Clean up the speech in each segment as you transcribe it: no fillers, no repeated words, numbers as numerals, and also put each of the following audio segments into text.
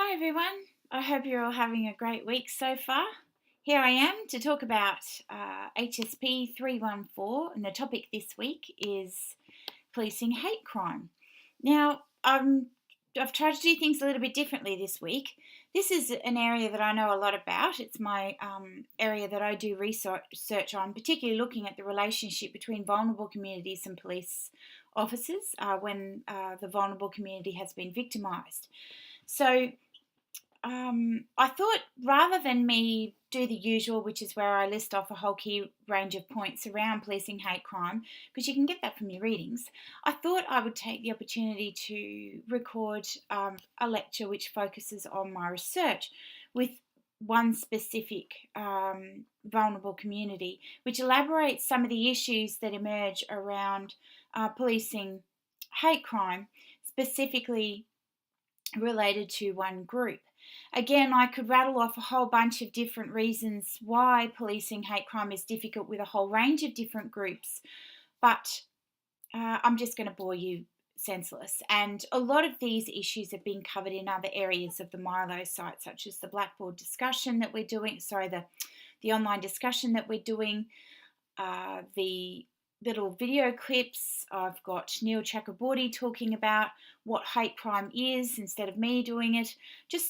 Hi everyone, I hope you're all having a great week so far. Here I am to talk about HSP314, and the topic this week is policing hate crime. Now, I've tried to do things a little bit differently this week. This is an area that I know a lot about. It's my area that I do research on, particularly looking at the relationship between vulnerable communities and police officers when the vulnerable community has been victimised. So I thought rather than me do the usual, which is where I list off a whole key range of points around policing hate crime, because you can get that from your readings, I thought I would take the opportunity to record a lecture which focuses on my research with one specific vulnerable community, which elaborates some of the issues that emerge around policing hate crime, specifically related to one group. Again, I could rattle off a whole bunch of different reasons why policing hate crime is difficult with a whole range of different groups, but I'm just going to bore you senseless. And a lot of these issues have been covered in other areas of the Milo site, such as the Blackboard discussion that we're doing, the online discussion that we're doing, the little video clips. I've got Neil Chakraborty talking about what hate crime is instead of me doing it.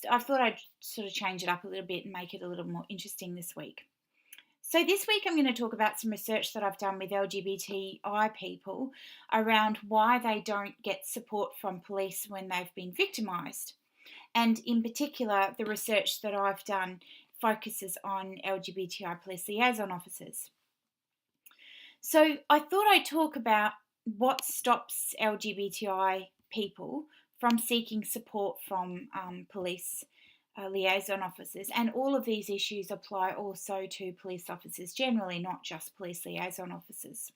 I thought I'd sort of change it up a little bit and make it a little more interesting this week. So this week I'm going to talk about some research that I've done with LGBTI people around why they don't get support from police when they've been victimised. And in particular, the research that I've done focuses on LGBTI police liaison officers. So I thought I'd talk about what stops LGBTI people from seeking support from police liaison officers, and all of these issues apply also to police officers generally, not just police liaison officers.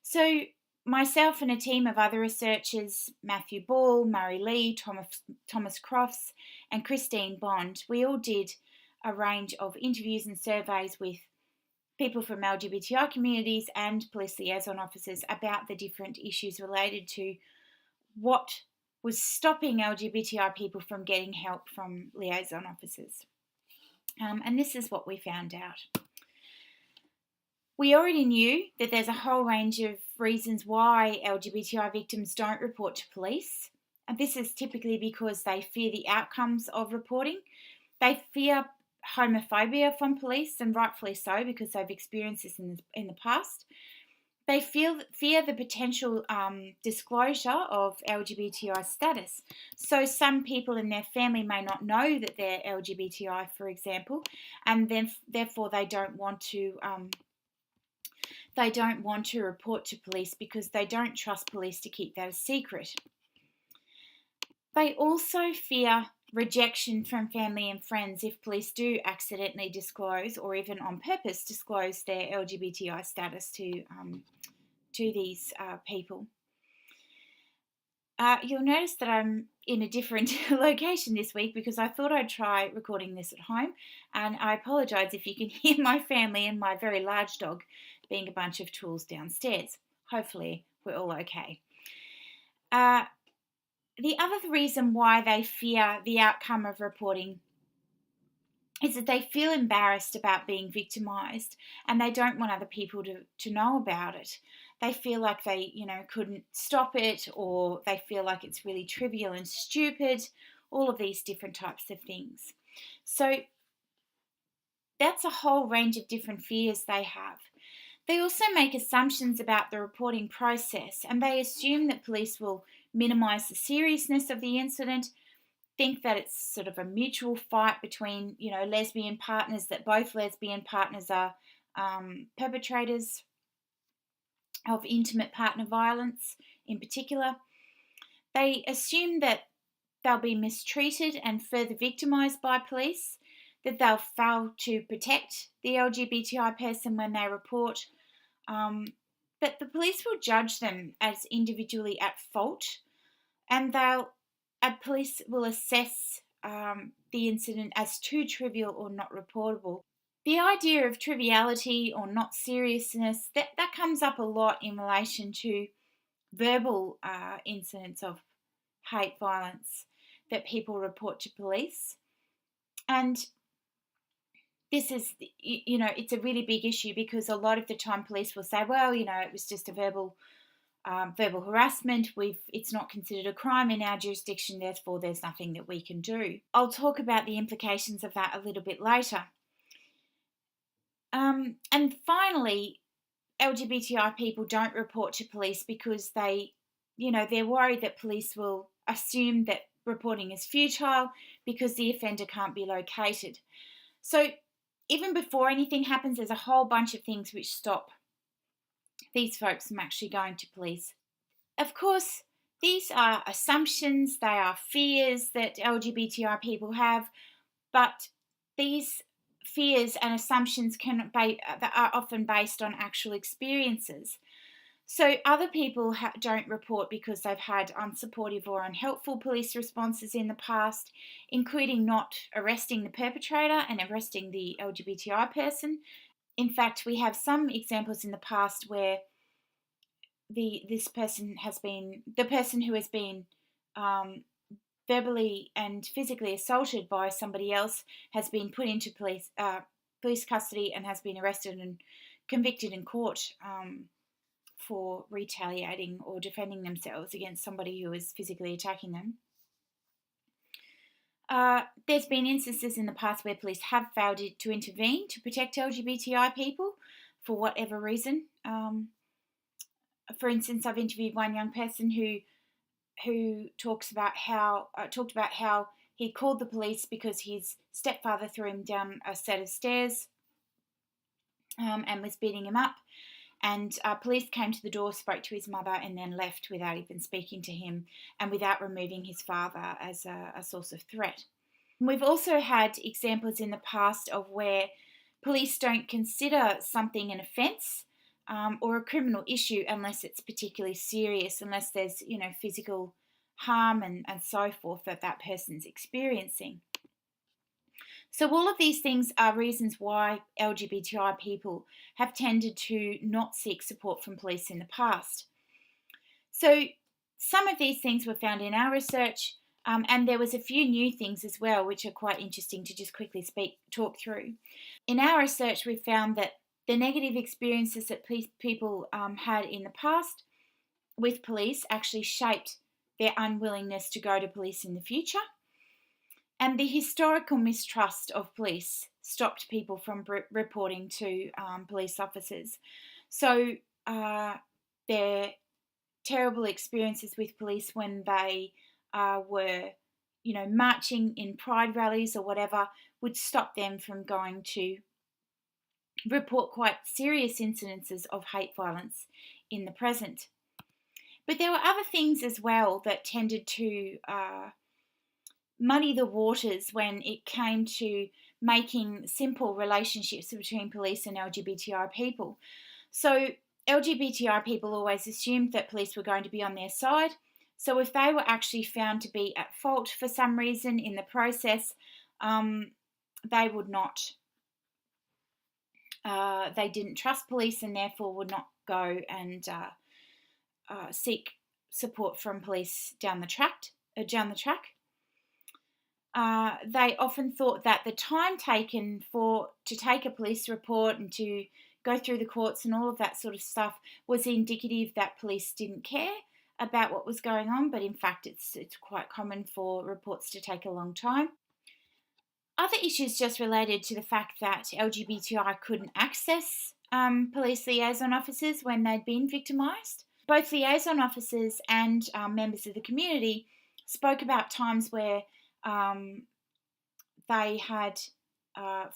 So myself and a team of other researchers, Matthew Ball, Murray Lee, Thomas Crofts and Christine Bond, we all did a range of interviews and surveys with people from LGBTI communities and police liaison officers about the different issues related to what was stopping LGBTI people from getting help from liaison officers. And this is what we found out. We already knew that there's a whole range of reasons why LGBTI victims don't report to police. And this is typically because they fear the outcomes of reporting. They fear homophobia from police, and rightfully so, because they've experienced this in the past. They fear the potential disclosure of LGBTI status. So some people in their family may not know that they're LGBTI, for example, and then therefore they don't want to report to police because they don't trust police to keep that a secret. They also fear rejection from family and friends if police do accidentally disclose, or even on purpose disclose, their LGBTI status to these people. You'll notice that I'm in a different location this week because I thought I'd try recording this at home, and I apologise if you can hear my family and my very large dog being a bunch of tools downstairs. Hopefully we're all okay. The other reason why they fear the outcome of reporting is that they feel embarrassed about being victimised and they don't want other people to know about it. They feel like they, couldn't stop it, or they feel like it's really trivial and stupid, all of these different types of things. So that's a whole range of different fears they have. They also make assumptions about the reporting process, and they assume that police will minimise the seriousness of the incident, think that it's sort of a mutual fight between, lesbian partners, that both lesbian partners are perpetrators of intimate partner violence in particular. They assume that they'll be mistreated and further victimised by police, that they'll fail to protect the LGBTI person when they report, that the police will judge them as individually at fault, and police will assess the incident as too trivial or not reportable. The idea of triviality or not seriousness, that comes up a lot in relation to verbal incidents of hate violence. that people report to police. And this is, it's a really big issue because a lot of the time police will say, well, it was just a verbal harassment. It's not considered a crime in our jurisdiction, therefore there's nothing that we can do. I'll talk about the implications of that a little bit later. And finally, LGBTI people don't report to police because they're worried that police will assume that reporting is futile because the offender can't be located. So even before anything happens, there's a whole bunch of things which stop these folks from actually going to police. Of course, these are assumptions, they are fears that LGBTI people have, but these fears and assumptions are often based on actual experiences. So other people don't report because they've had unsupportive or unhelpful police responses in the past, including not arresting the perpetrator and arresting the LGBTI person. In fact, we have some examples in the past where the person who has been verbally and physically assaulted by somebody else has been put into police custody and has been arrested and convicted in court for retaliating or defending themselves against somebody who is physically attacking them. There's been instances in the past where police have failed to intervene to protect LGBTI people for whatever reason. For instance, I've interviewed one young person who talked about how he called the police because his stepfather threw him down a set of stairs and was beating him up. And police came to the door, spoke to his mother, and then left without even speaking to him and without removing his father as a source of threat. We've also had examples in the past of where police don't consider something an offence or a criminal issue unless it's particularly serious, unless there's, physical harm and so forth that person's experiencing. So all of these things are reasons why LGBTI people have tended to not seek support from police in the past. So some of these things were found in our research, and there was a few new things as well, which are quite interesting to just quickly talk through. In our research, we found that the negative experiences that people had in the past with police actually shaped their unwillingness to go to police in the future. And the historical mistrust of police stopped people from reporting to police officers. So their terrible experiences with police when they were, marching in pride rallies or whatever would stop them from going to report quite serious incidences of hate violence in the present. But there were other things as well that tended to muddy the waters when it came to making simple relationships between police and LGBTI people. So LGBTI people always assumed that police were going to be on their side. So if they were actually found to be at fault for some reason in the process, they would not, they didn't trust police and therefore would not go and seek support from police down the track. They often thought that the time taken to take a police report and to go through the courts and all of that sort of stuff was indicative that police didn't care about what was going on, but in fact it's quite common for reports to take a long time. Other issues just related to the fact that LGBTI couldn't access police liaison officers when they'd been victimised. Both liaison officers and members of the community spoke about times where they had,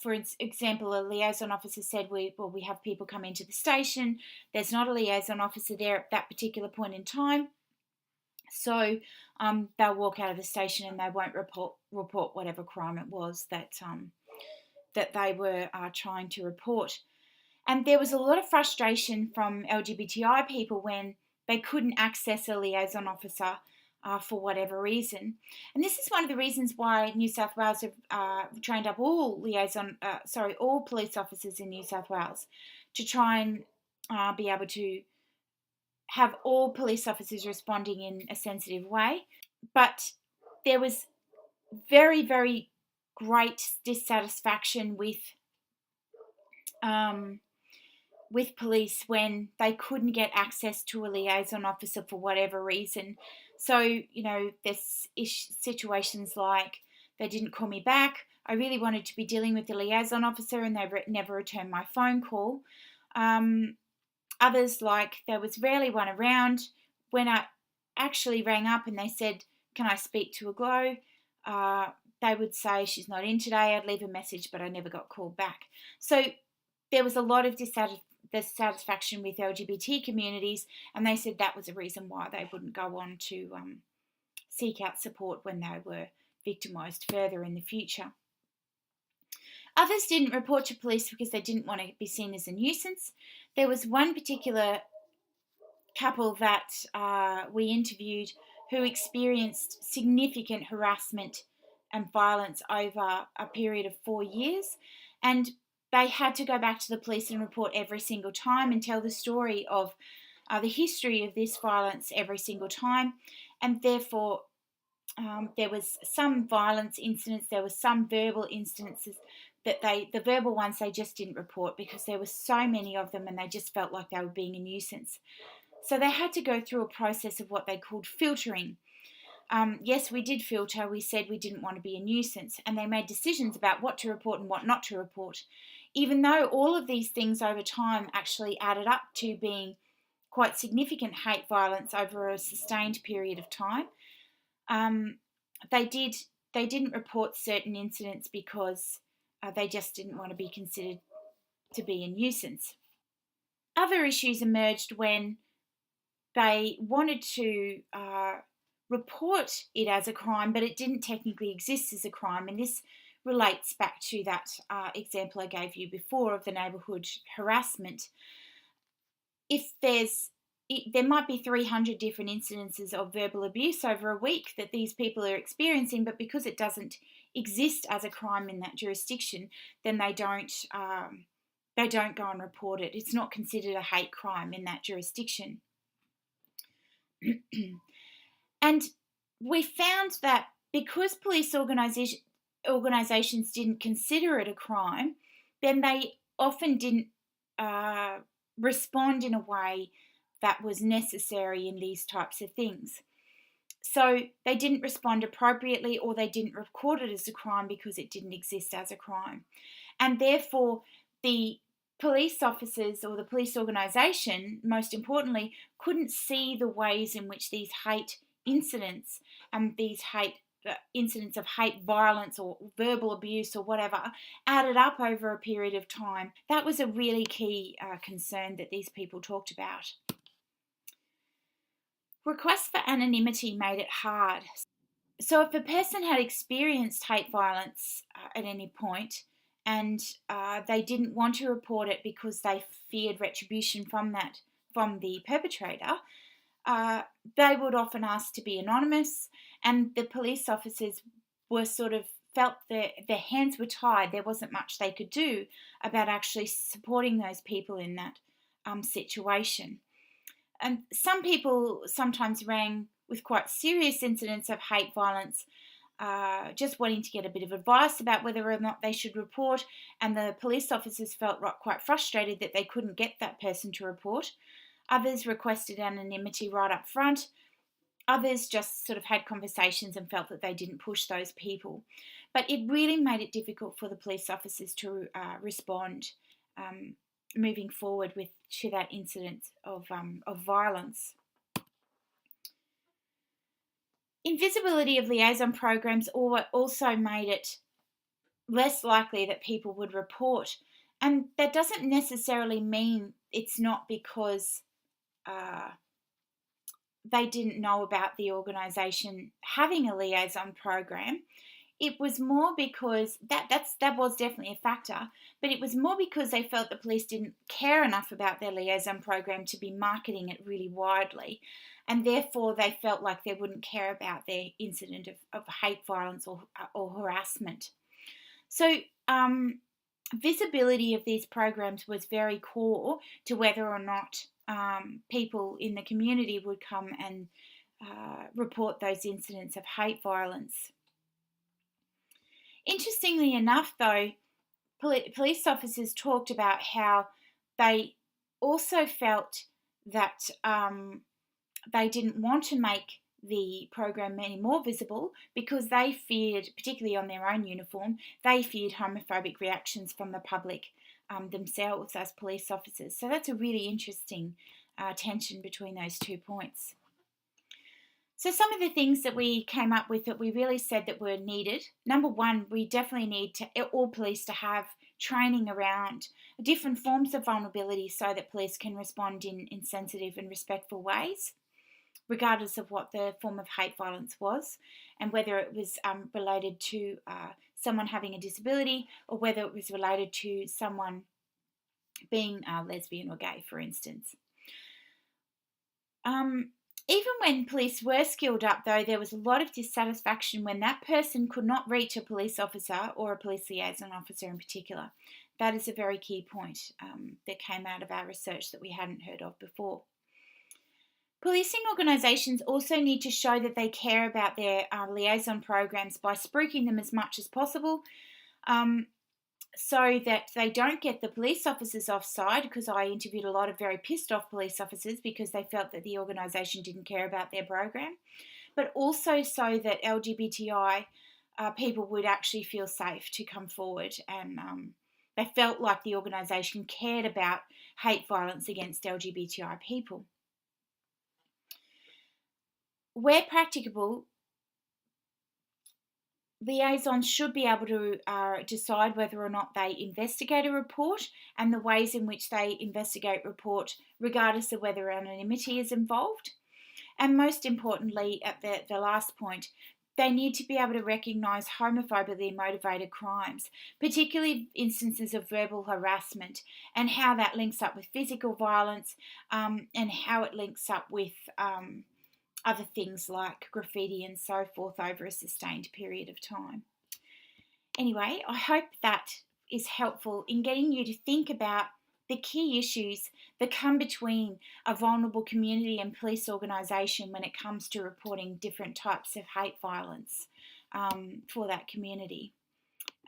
for example, a liaison officer said, we have people come into the station, there's not a liaison officer there at that particular point in time, so they'll walk out of the station and they won't report whatever crime it was that they were trying to report. And there was a lot of frustration from LGBTI people when they couldn't access a liaison officer for whatever reason. And this is one of the reasons why New South Wales have trained up all police officers in New South Wales to try and be able to have all police officers responding in a sensitive way. But there was very, very great dissatisfaction with police when they couldn't get access to a liaison officer for whatever reason. So, there's situations like they didn't call me back. I really wanted to be dealing with the liaison officer and they never returned my phone call. Others, like there was rarely one around. When I actually rang up and they said, "Can I speak to a Glow?" They would say, "She's not in today." I'd leave a message, but I never got called back. So there was a lot of dissatisfaction with LGBT communities, and they said that was a reason why they wouldn't go on to seek out support when they were victimised further in the future. Others didn't report to police because they didn't want to be seen as a nuisance. There was one particular couple that we interviewed who experienced significant harassment and violence over a period of 4 years, and they had to go back to the police and report every single time and tell the story of the history of this violence every single time, and therefore there was some violence incidents, there were some verbal instances that the verbal ones they just didn't report because there were so many of them and they just felt like they were being a nuisance. So they had to go through a process of what they called filtering. Yes, we did filter. We said we didn't want to be a nuisance, and they made decisions about what to report and what not to report, even though all of these things over time actually added up to being quite significant hate violence over a sustained period of time. They didn't report certain incidents because they just didn't want to be considered to be a nuisance. Other issues emerged when they wanted to report it as a crime, but it didn't technically exist as a crime, and this relates back to that example I gave you before of the neighbourhood harassment. If there might be 300 different incidences of verbal abuse over a week that these people are experiencing, but because it doesn't exist as a crime in that jurisdiction, then they don't go and report it. It's not considered a hate crime in that jurisdiction. And we found that because police organisations didn't consider it a crime, then they often didn't respond in a way that was necessary in these types of things. So they didn't respond appropriately, or they didn't record it as a crime because it didn't exist as a crime. And therefore, the police officers or the police organisation, most importantly, couldn't see the ways in which these hate incidents and these incidents of hate violence or verbal abuse or whatever added up over a period of time. That was a really key concern that these people talked about. Requests for anonymity made it hard. So if a person had experienced hate violence at any point and they didn't want to report it because they feared retribution from the perpetrator, they would often ask to be anonymous, and the police officers were felt their hands were tied. There wasn't much they could do about actually supporting those people in that situation. And some people sometimes rang with quite serious incidents of hate violence, just wanting to get a bit of advice about whether or not they should report, and the police officers felt quite frustrated that they couldn't get that person to report. Others requested anonymity right up front. Others just had conversations and felt that they didn't push those people. But it really made it difficult for the police officers to respond moving forward to that incident of violence. Invisibility of liaison programs also made it less likely that people would report. And that doesn't necessarily mean it's not because they didn't know about the organisation having a liaison program. It was more because that was definitely a factor, but it was more because they felt the police didn't care enough about their liaison program to be marketing it really widely, and therefore they felt like they wouldn't care about their incident of hate violence or harassment. So visibility of these programs was very core to whether or not people in the community would come and report those incidents of hate violence. Interestingly enough, though, police officers talked about how they also felt that they didn't want to make the program any more visible because they feared, particularly on their own uniform, they feared homophobic reactions from the public themselves as police officers. So that's a really interesting tension between those 2 points. So some of the things that we came up with that we really said that were needed. Number one, we definitely need all police to have training around different forms of vulnerability so that police can respond in sensitive and respectful ways, regardless of what the form of hate violence was, and whether it was related to someone having a disability or whether it was related to someone being lesbian or gay, for instance. Even when police were skilled up, though, there was a lot of dissatisfaction when that person could not reach a police officer or a police liaison officer in particular. That is a very key point that came out of our research that we hadn't heard of before. Policing organisations also need to show that they care about their liaison programs by spruiking them as much as possible, so that they don't get the police officers offside, because I interviewed a lot of very pissed off police officers because they felt that the organisation didn't care about their program, but also so that LGBTI people would actually feel safe to come forward, and they felt like the organisation cared about hate violence against LGBTI people. Where practicable, liaisons should be able to decide whether or not they investigate a report and the ways in which they investigate report, regardless of whether anonymity is involved. And most importantly, at the last point, they need to be able to recognise homophobically motivated crimes, particularly instances of verbal harassment, and how that links up with physical violence, and how it links up with other things like graffiti and so forth over a sustained period of time. Anyway, I hope that is helpful in getting you to think about the key issues that come between a vulnerable community and police organisation when it comes to reporting different types of hate violence for that community.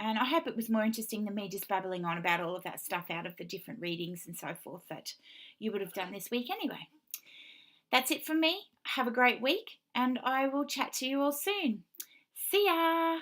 And I hope it was more interesting than me just babbling on about all of that stuff out of the different readings and so forth that you would have done this week anyway. That's it from me. Have a great week, and I will chat to you all soon. See ya!